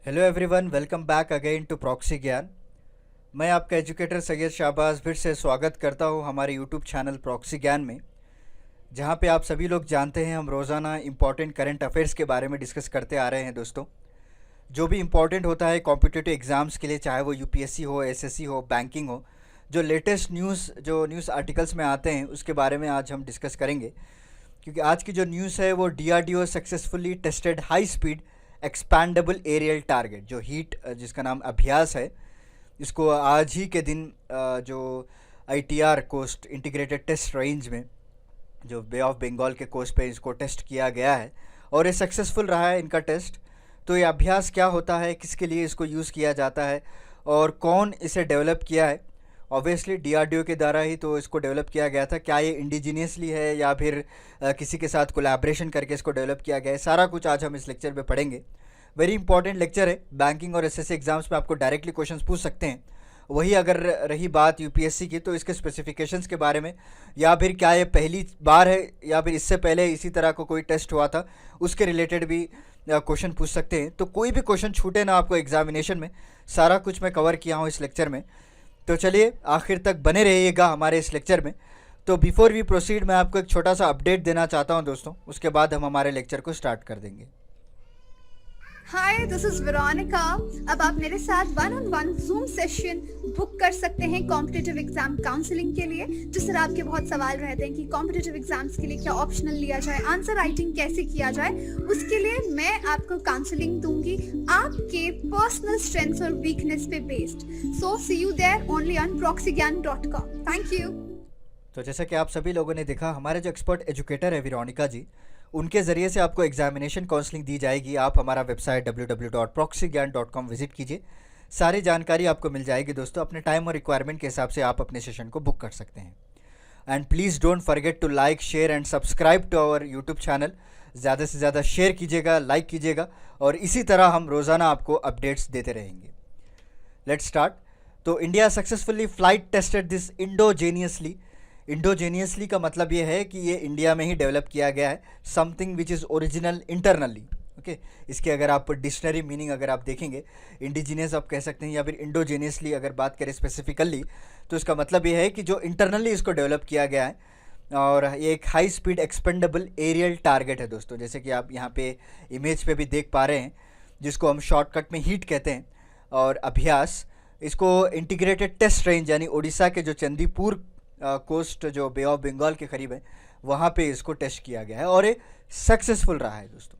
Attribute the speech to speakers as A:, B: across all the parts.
A: Hello everyone, welcome back again to Proxy Gyan. मैं आपका educator Syed Shahbaz फिर से स्वागत करता हूं हमारे यूट्यूब चैनल प्रॉक्सी ज्ञान में, जहां पे आप सभी लोग जानते हैं हम रोज़ाना इंपॉर्टेंट करंट अफेयर्स के बारे में डिस्कस करते आ रहे हैं। दोस्तों, जो भी इम्पोर्टेंट होता है कॉम्पिटिटिव एग्ज़ाम्स के लिए, चाहे वो यूपीएससी हो, एसएससी हो, बैंकिंग हो, जो लेटेस्ट न्यूज़ आर्टिकल्स में आते हैं उसके बारे में आज हम डिस्कस करेंगे। क्योंकि आज की जो न्यूज़ है वो DRDO successfully tested high speed expendable aerial target, जो हीट जिसका नाम अभ्यास है, इसको आज ही के दिन जो ITR coast integrated test range में, जो बे ऑफ बंगाल के कोस्ट पे इसको टेस्ट किया गया है और ये सक्सेसफुल रहा है इनका टेस्ट। तो ये अभ्यास क्या होता है, किसके लिए इसको यूज़ किया जाता है और कौन इसे डेवलप किया है? ऑब्वियसली डीआरडीओ के द्वारा ही तो इसको डेवलप किया गया था। क्या ये इंडिजीनियसली है या फिर किसी के साथ कोलैबोरेशन करके इसको डेवलप किया गया है, सारा कुछ आज हम इस लेक्चर में पढ़ेंगे। वेरी इंपॉर्टेंट लेक्चर है। बैंकिंग और एसएससी एग्जाम्स में आपको डायरेक्टली क्वेश्चंस पूछ सकते हैं। वही अगर रही बात यूपीएससी की, तो इसके स्पेसिफिकेशंस के बारे में, या फिर क्या ये पहली बार है या फिर इससे पहले इसी तरह का कोई टेस्ट हुआ था, उसके रिलेटेड भी क्वेश्चन पूछ सकते हैं। तो कोई भी क्वेश्चन छूटे ना आपको एग्जामिनेशन में, सारा कुछ मैं कवर किया हूँ इस लेक्चर में। तो चलिए आखिर तक बने रहिएगा हमारे इस लेक्चर में। तो बिफोर वी प्रोसीड, मैं आपको एक छोटा सा अपडेट देना चाहता हूं दोस्तों, उसके बाद हम हमारे लेक्चर को स्टार्ट कर देंगे।
B: हाय, दिस इज वेरोनिका। अब आप मेरे साथ one on one zoom session book कर सकते हैं कॉम्पिटिटिव एग्जाम काउंसलिंग के लिए। जिस तरह आपके बहुत सवाल रहते हैं कि कॉम्पिटिटिव एग्जाम्स के लिए क्या ऑप्शनल लिया जाए, आंसर राइटिंग कैसे किया जाए, उसके लिए मैं आपको काउंसलिंग दूंगी आपके पर्सनल स्ट्रेंथ्स और वीकनेस पे based. So see you there only on proxygyan.com। Thank you.
A: तो जैसा कि आप सभी लोगों ने देखा, हमारे जो एक्सपर्ट एजुकेटर है वेरोनिका जी, उनके ज़रिए से आपको एग्जामिनेशन काउंसलिंग दी जाएगी। आप हमारा वेबसाइट www.proxygyan.com विजिट कीजिए, सारी जानकारी आपको मिल जाएगी। दोस्तों, अपने टाइम और रिक्वायरमेंट के हिसाब से आप अपने सेशन को बुक कर सकते हैं। And please don't forget to like, share and subscribe to our YouTube channel. ज़्यादा से ज़्यादा शेयर कीजिएगा, लाइक कीजिएगा, और इसी तरह हम रोज़ाना आपको अपडेट्स देते रहेंगे। Let's start. तो India successfully flight tested this indigenously. Indigenously का मतलब ये है कि ये इंडिया में ही डेवलप किया गया है, something which is original internally. Okay, इसके अगर आप डिक्शनरी मीनिंग अगर आप देखेंगे, इंडिजीनियस आप कह सकते हैं या फिर इंडोजेनियसली अगर बात करें स्पेसिफिकली, तो इसका मतलब ये है कि जो इंटरनली इसको डेवलप किया गया है। और ये एक high speed expendable aerial target है दोस्तों, जैसे कि आप यहाँ पे इमेज पे भी देख पा रहे हैं, जिसको हम शॉर्टकट में हीट कहते हैं। और अभ्यास, इसको इंटीग्रेटेड टेस्ट रेंज यानी उड़ीसा के जो चंदीपुर कोस्ट, जो बे ऑफ बंगाल के करीब है, वहाँ पे इसको टेस्ट किया गया है और ये सक्सेसफुल रहा है दोस्तों।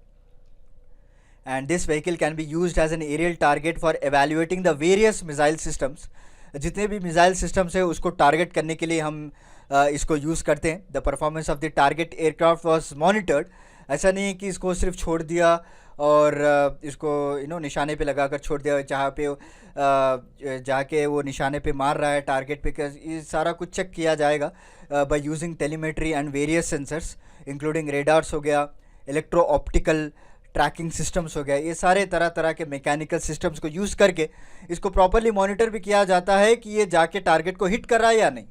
A: And this vehicle can be used as an aerial target for evaluating the various missile systems. जितने भी मिसाइल सिस्टम्स है उसको टारगेट करने के लिए हम इसको यूज़ करते हैं। The performance of the target aircraft was monitored. ऐसा नहीं है कि इसको सिर्फ छोड़ दिया और इसको निशाने पे लगाकर छोड़ दिया, जहाँ पे जाके वो निशाने पे मार रहा है टारगेट पे। ये सारा कुछ चेक किया जाएगा by using telemetry and various sensors, including radars हो गया, इलेक्ट्रो ऑप्टिकल ट्रैकिंग सिस्टम्स हो गया। ये सारे तरह तरह के मैकेनिकल सिस्टम्स को यूज़ करके इसको प्रॉपरली मॉनिटर भी किया जाता है कि ये जाके टारगेट को हिट कर रहा है या नहीं।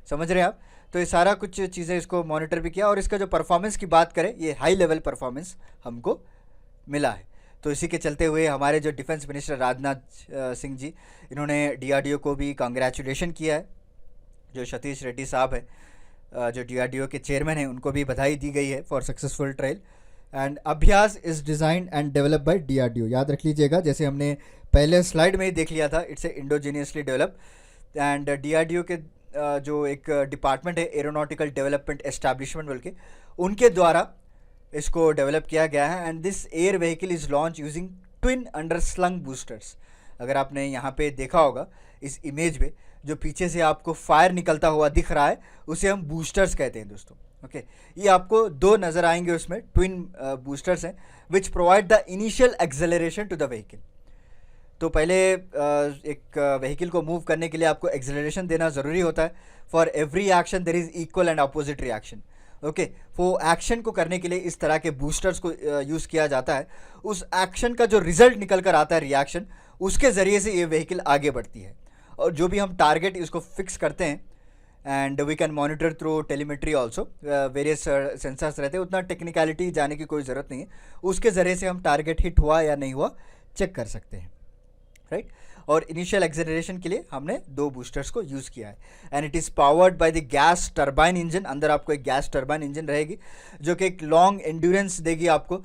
A: समझ रहे हैं आप? तो ये सारा कुछ चीज़ें इसको मॉनिटर भी किया, और इसका जो परफॉर्मेंस की बात करें, ये हाई लेवल परफॉर्मेंस हमको मिला है। तो इसी के चलते हुए हमारे जो डिफेंस मिनिस्टर राजनाथ सिंह जी, इन्होंने डीआरडीओ को भी कांग्रेचुलेशन किया है। जो सतीश रेड्डी साहब है, जो डीआरडीओ के चेयरमैन हैं, उनको भी बधाई दी गई है फॉर सक्सेसफुल ट्रायल। एंड अभ्यास is designed and develop by DRDO, याद रख लीजिएगा, जैसे हमने पहले स्लाइड में ही देख लिया था, it's a indigenously develop. And DRDO के जो एक डिपार्टमेंट है, एरोनॉटिकल डेवलपमेंट एस्टैब्लिशमेंट बोल के, उनके द्वारा इसको डेवलप किया गया है। And this air vehicle is launch using twin underslung boosters. अगर आपने यहाँ पे देखा होगा इस इमेज में, जो पीछे से आपको फायर निकलता हुआ दिख रहा है, उसे हम बूस्टर्स कहते हैं दोस्तों। ओके, ये आपको दो नज़र आएंगे, उसमें ट्विन बूस्टर्स हैं which provide the initial acceleration to the vehicle. तो पहले एक व्हीकल को मूव करने के लिए आपको एक्सेलरेशन देना ज़रूरी होता है। For every action there is equal and opposite reaction. Okay, वो एक्शन को करने के लिए इस तरह के बूस्टर्स को यूज़ किया जाता है। उस एक्शन का जो रिजल्ट निकल कर आता है, रिएक्शन, उसके ज़रिए से ये व्हीकल आगे बढ़ती है। और जो भी हम टारगेट इसको फिक्स करते हैं, and we can monitor through telemetry also, various sensors रहते हैं, उतना टेक्निकलिटी जाने की कोई ज़रूरत नहीं है। उसके ज़रिए से हम टारगेट हिट हुआ या नहीं हुआ चेक कर सकते हैं, राइट। और इनिशियल एक्सेलरेशन के लिए हमने 2 बूस्टर्स को यूज़ किया है and it is powered by the gas turbine engine. अंदर आपको एक गैस टर्बाइन इंजन रहेगी जो कि एक लॉन्ग एंड्योरेंस देगी आपको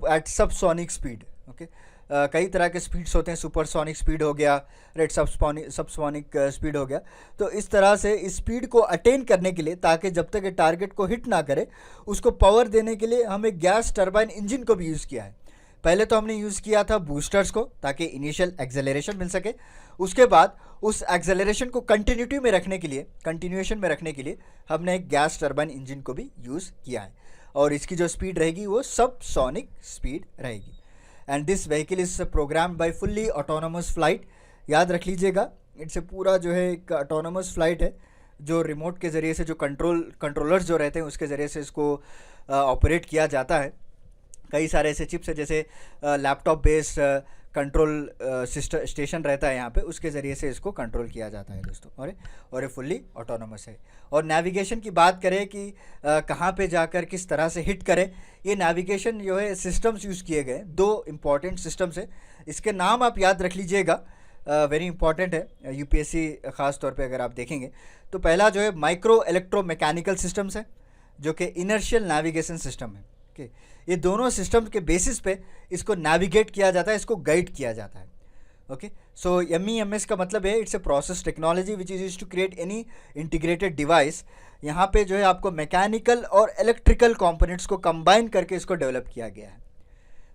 A: एट सबसोनिक स्पीड। ओके, कई तरह के स्पीड्स होते हैं, सुपरसोनिक स्पीड हो गया, रेड सबसोनिक स्पीड हो गया। तो इस तरह से इस स्पीड को अटेन करने के लिए, ताकि जब तक ये टारगेट को हिट ना करे, उसको पावर देने के लिए हमें गैस टर्बाइन इंजन को भी यूज़ किया है। पहले तो हमने यूज़ किया था बूस्टर्स को ताकि इनिशियल एक्सेलरेशन मिल सके, उसके बाद उस एक्सेलरेशन को कंटिन्यूएशन में रखने के लिए हमने एक गैस टर्बाइन इंजन को भी यूज़ किया है और इसकी जो स्पीड रहेगी वो सबसोनिक स्पीड रहेगी। And this vehicle is programmed by fully autonomous flight. याद रख लीजिएगा, इट्स पूरा जो है एक ऑटोनोमस फ्लाइट है जो रिमोट के ज़रिए से, जो कंट्रोलर्स जो रहते हैं उसके ज़रिए से इसको ऑपरेट किया जाता है। कई सारे ऐसे चिप्स है जैसे लैपटॉप बेस्ड कंट्रोल स्टेशन रहता है यहाँ पे, उसके ज़रिए से इसको कंट्रोल किया जाता है दोस्तों। और ये फुल्ली ऑटोनोमस है। और नेविगेशन की बात करें कि कहाँ पे जाकर किस तरह से हिट करें, ये नेविगेशन जो है सिस्टम्स यूज़ किए गए, 2 इम्पॉर्टेंट सिस्टम्स है। इसके नाम आप याद रख लीजिएगा, वेरी इंपॉर्टेंट है यूपीएससी ख़ास तौर पे अगर आप देखेंगे तो। पहला जो है माइक्रो इलेक्ट्रोमैकेनिकल सिस्टम्स है जो कि इनर्शियल नेविगेशन सिस्टम है। ओके, ये दोनों सिस्टम के बेसिस पे इसको नेविगेट किया जाता है, इसको गाइड किया जाता है। ओके, सो MEMS का मतलब है it's a process technology which is used to create any integrated device. यहाँ पे जो है आपको मैकेनिकल और इलेक्ट्रिकल कंपोनेंट्स को कंबाइन करके इसको डेवलप किया गया है।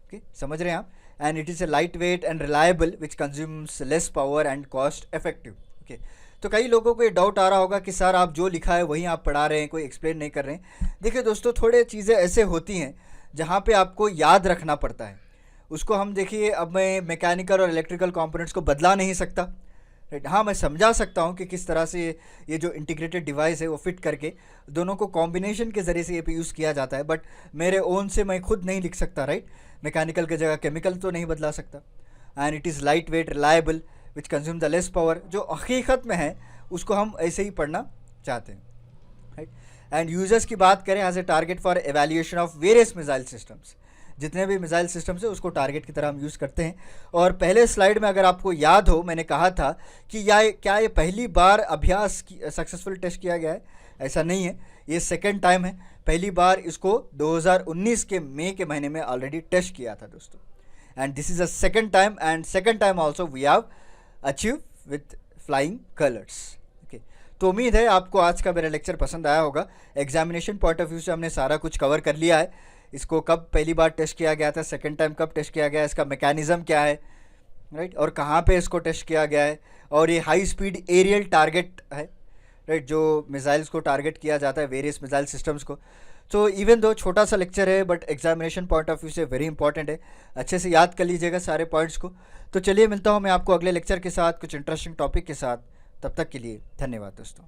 A: ओके, समझ रहे हैं आप। And it is a light weight and reliable which consumes less power and cost effective. Okay, तो कई लोगों को ये डाउट आ रहा होगा कि सर आप जो लिखा है वही आप पढ़ा रहे हैं, कोई एक्सप्लेन नहीं कर रहे हैं। देखिए दोस्तों, थोड़े चीज़ें ऐसे होती हैं जहाँ पे आपको याद रखना पड़ता है उसको। हम देखिए, अब मैं मैकेनिकल और इलेक्ट्रिकल कंपोनेंट्स को बदला नहीं सकता, राइट। हाँ, मैं समझा सकता हूँ कि किस तरह से ये जो इंटीग्रेटेड डिवाइस है वो फिट करके दोनों को कॉम्बिनेशन के ज़रिए से ये पे यूज़ किया जाता है, बट मेरे ओन से मैं खुद नहीं लिख सकता, राइट। मैकेनिकल की जगह केमिकल तो नहीं बदला सकता। And it is light weight reliable which consume the less power, जो हकीकत में है उसको हम ऐसे ही पढ़ना चाहते हैं, राइट। एंड यूजर्स की बात करें as a target for evaluation of various missile systems, जितने भी मिसाइल सिस्टम्स है उसको टारगेट की तरह हम यूज़ करते हैं। और पहले स्लाइड में अगर आपको याद हो, मैंने कहा था कि क्या ये पहली बार अभ्यास सक्सेसफुल टेस्ट किया गया है? ऐसा नहीं है, ये सेकेंड टाइम है। पहली बार इसको 2019 के मई के महीने में ऑलरेडी टेस्ट किया था दोस्तों। And this is a second time, and second time also we have achieve with flying colours. Okay, तो उम्मीद है आपको आज का मेरा लेक्चर पसंद आया होगा। एग्जामिनेशन पॉइंट ऑफ व्यू से हमने सारा कुछ कवर कर लिया है। इसको कब पहली बार टेस्ट किया गया था, सेकेंड टाइम कब टेस्ट किया गया है, इसका मैकेनिज़्म क्या है, राइट, और कहाँ पे इसको टेस्ट किया गया है। और ये हाई स्पीड एरियल टारगेट है, राइट, जो मिसाइल्स को टारगेट किया जाता है, वेरियस मिसाइल सिस्टम्स को। तो इवन दो छोटा सा लेक्चर है, but examination point of view से वेरी इंपॉर्टेंट है। अच्छे से याद कर लीजिएगा सारे पॉइंट्स को। तो चलिए, मिलता हूँ मैं आपको अगले लेक्चर के साथ, कुछ इंटरेस्टिंग टॉपिक के साथ। तब तक के लिए धन्यवाद दोस्तों।